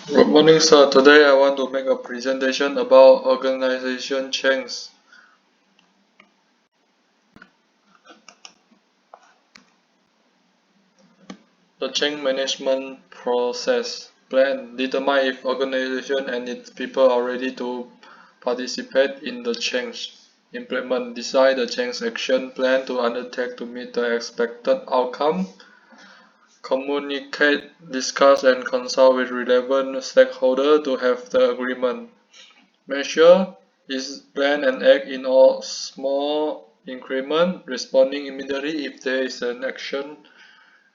Good morning, sir. Today I want to make a presentation about organization change. The change management process plan determine if organization and its people are ready to participate in the change. Implement, decide the change action plan to undertake to meet the expected outcome. Communicate, discuss and consult with relevant stakeholders to have the agreement. Measure is plan and act in all small increment, responding immediately if there is an action,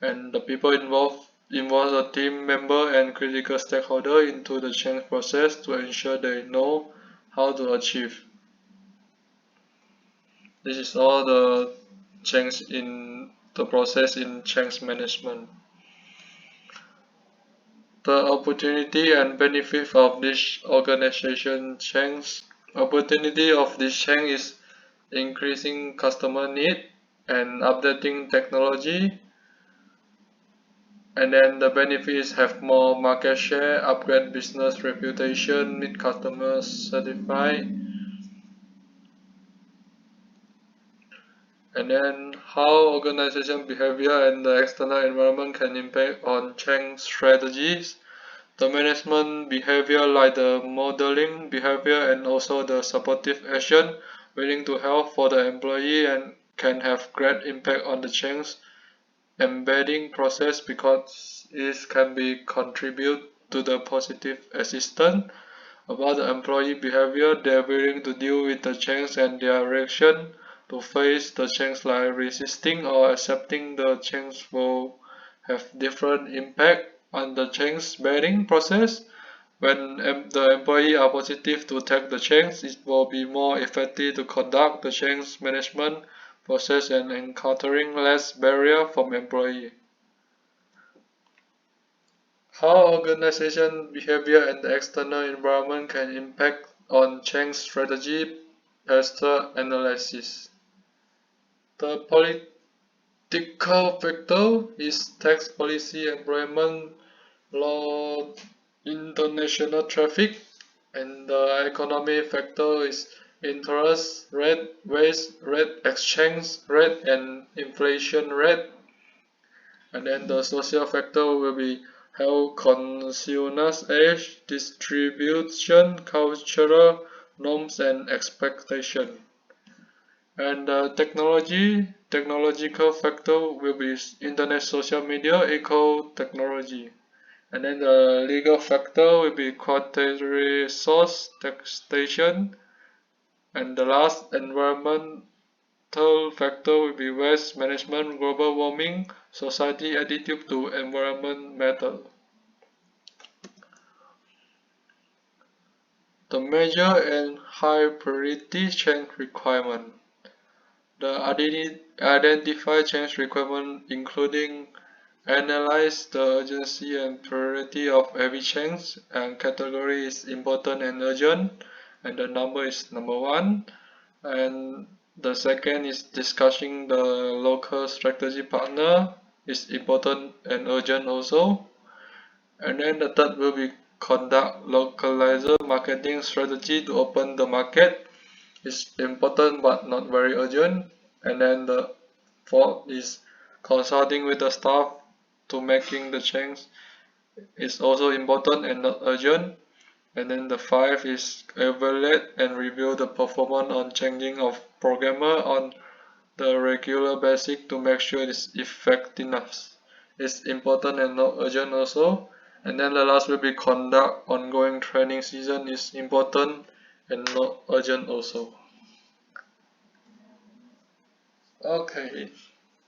and the people involve a team member and critical stakeholder into the change process to ensure they know how to achieve. This is all the change in the process in change management. The opportunity and benefit of this organization change. Opportunity of this change is increasing customer need and updating technology, and then the benefits have more market share, upgrade business reputation, meet customers certified, and then how organization behavior and the external environment can impact on change strategies. The management behavior like the modeling behavior and also the supportive action willing to help for the employee and can have great impact on the change embedding process because it can be contribute to the positive assistance about the employee behavior. They are willing to deal with the change and their reaction to face the change like resisting or accepting the change will have different impact on the change bearing process. When the employee are positive to take the change, it will be more effective to conduct the change management process and encountering less barrier from employee. How organization behavior and the external environment can impact on change strategy pastor analysis. The political factor is tax policy, employment law, international traffic, and the economic factor is interest rate, wage rate, exchange rate, and inflation rate. And then the social factor will be how consumers age, distribution, cultural norms and expectation. And the technological factor will be internet, social media, eco technology. And then the legal factor will be quaternary source taxation. And the last environmental factor will be waste management, global warming, society attitude to environment matter. The major and high priority change requirement. The identify change requirement including analyze the urgency and priority of every change, and category is important and urgent, and the number is number one. And the second is discussing the local strategy partner is important and urgent also. And then the third will be conduct localizer marketing strategy to open the market is important but not very urgent. And then the fourth is consulting with the staff to making the change is also important and not urgent. And then the five is evaluate and review the performance on changing of programmer on the regular basis to make sure it's effectiveness. It's important and not urgent also. And then the last will be conduct ongoing training season is important and not urgent also. Okay,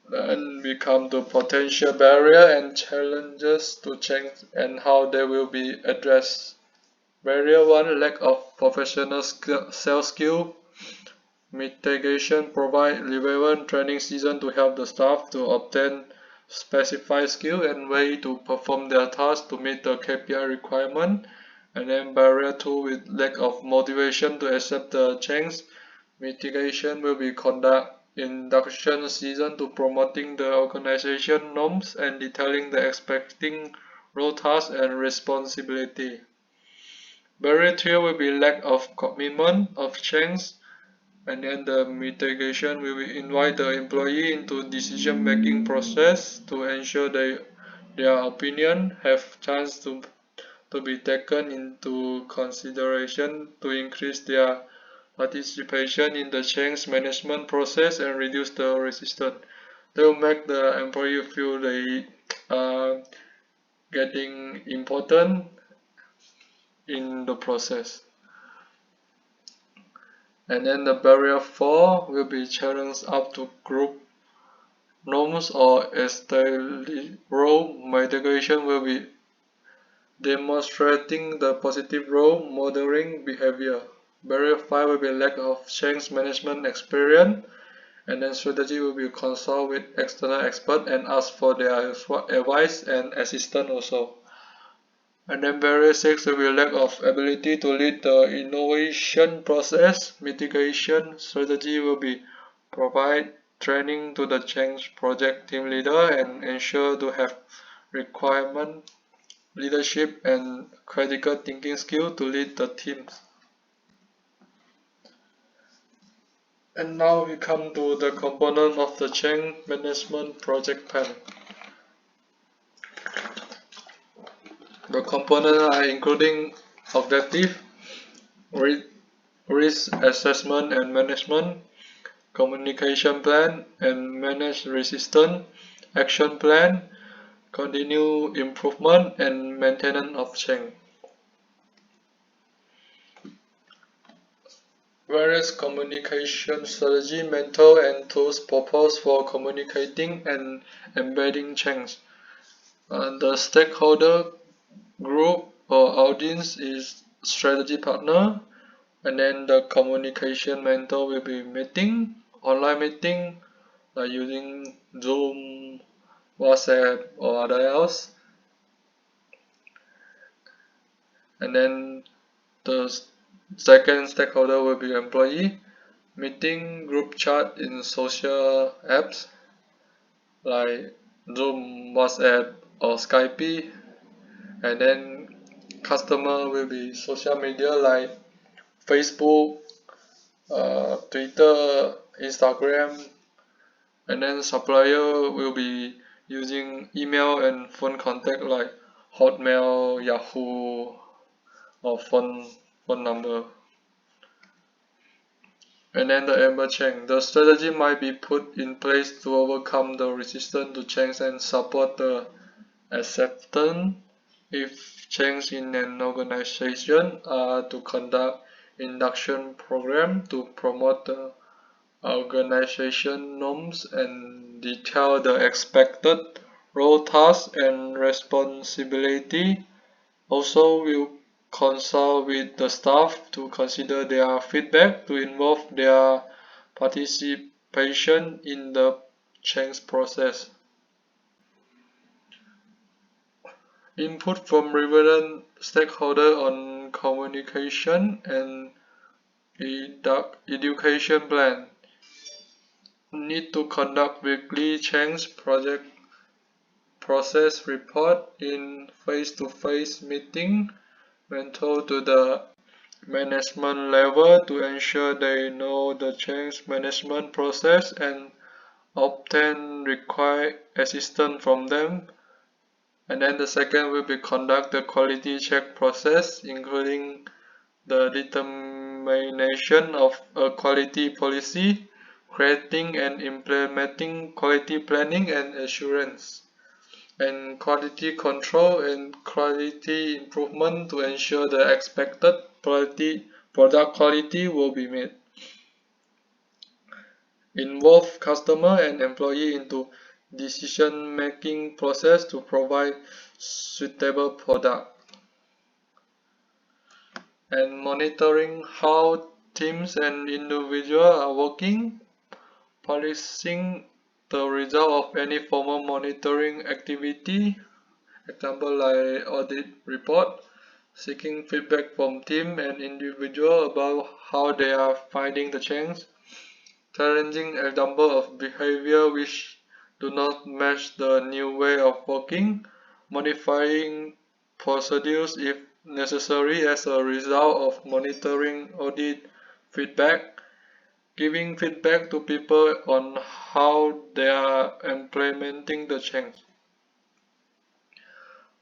then we come to potential barrier and challenges to change and how they will be addressed. Barrier 1, lack of professional sales skill. Mitigation, provide relevant training season to help the staff to obtain specified skill and way to perform their tasks to meet the KPI requirement. And then barrier 2, with lack of motivation to accept the change. Mitigation will be conduct induction season to promoting the organization norms and detailing the expecting role tasks and responsibility. Barrier 3 will be lack of commitment of change, and then the mitigation will invite the employee into decision making process to ensure their opinion have chance to be taken into consideration to increase their participation in the change management process and reduce the resistance. They will make the employee feel they are getting important in the process. And then the barrier 4 will be challenged up to group norms or established role mitigation will be demonstrating the positive role modeling behavior. Barrier 5 will be lack of change management experience, and then strategy will be consult with external expert and ask for their advice and assistance also. And then barrier 6 will be lack of ability to lead the innovation process. Mitigation strategy will be provide training to the change project team leader and ensure to have requirement leadership and critical thinking skill to lead the teams. And now we come to the component of the change management project plan. The components are including objective, risk assessment and management, communication plan and manage resistance, action plan, continue improvement and maintenance of change. Various communication strategy, method and tools proposed for communicating and embedding change. The stakeholder group or audience is strategy partner, and then the communication method will be meeting, online meeting, like using Zoom, WhatsApp or other else. And then the second stakeholder will be employee, meeting, group chat in social apps like Zoom, WhatsApp or Skype. And then customer will be social media like Facebook, Twitter, Instagram. And then supplier will be using email and phone contact like Hotmail, Yahoo or phone number. And then the amber change. The strategy might be put in place to overcome the resistance to change and support the acceptance. If change in an organization are to conduct induction program to promote the organization norms and detail the expected role, tasks and responsibility. Also will consult with the staff to consider their feedback to involve their participation in the change process. Input from relevant stakeholders on communication and education plan. Need to conduct weekly change project process report in face-to-face meeting, mentor to the management level to ensure they know the change management process and obtain required assistance from them. And then the second will be conduct the quality check process, including the determination of a quality policy, creating and implementing quality planning and assurance, and quality control and quality improvement to ensure the expected product quality will be met. Involve customer and employee into decision making process to provide suitable product. And monitoring how teams and individuals are working, publishing the result of any formal monitoring activity, example like audit report, seeking feedback from team and individual about how they are finding the change, challenging example of behavior which do not match the new way of working, modifying procedures if necessary as a result of monitoring audit feedback, giving feedback to people on how they are implementing the change.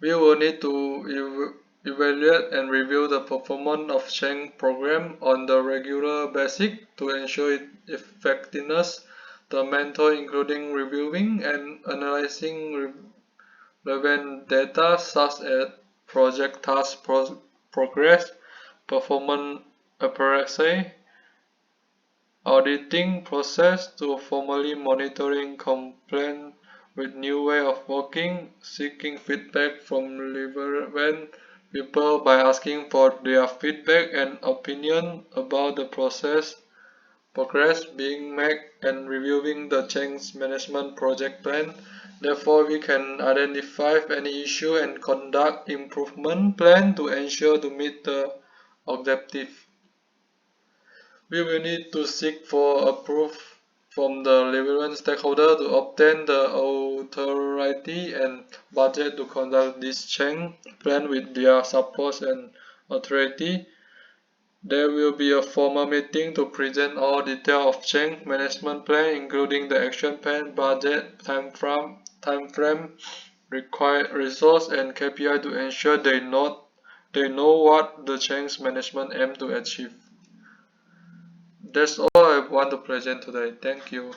We will need to evaluate and review the performance of change program on the regular basis to ensure its effectiveness. The mentor including reviewing and analyzing relevant data such as project task progress, performance accuracy, auditing process to formally monitoring complaint with new way of working, seeking feedback from relevant people by asking for their feedback and opinion about the progress being made and reviewing the change management project plan. Therefore, we can identify any issue and conduct improvement plan to ensure to meet the objective. We will need to seek for approval from the relevant stakeholder to obtain the authority and budget to conduct this change plan with their support and authority. There will be a formal meeting to present all details of change management plan, including the action plan, budget, time frame, required resource, and KPI to ensure they know what the change management aim to achieve. That's all I want to present today. Thank you.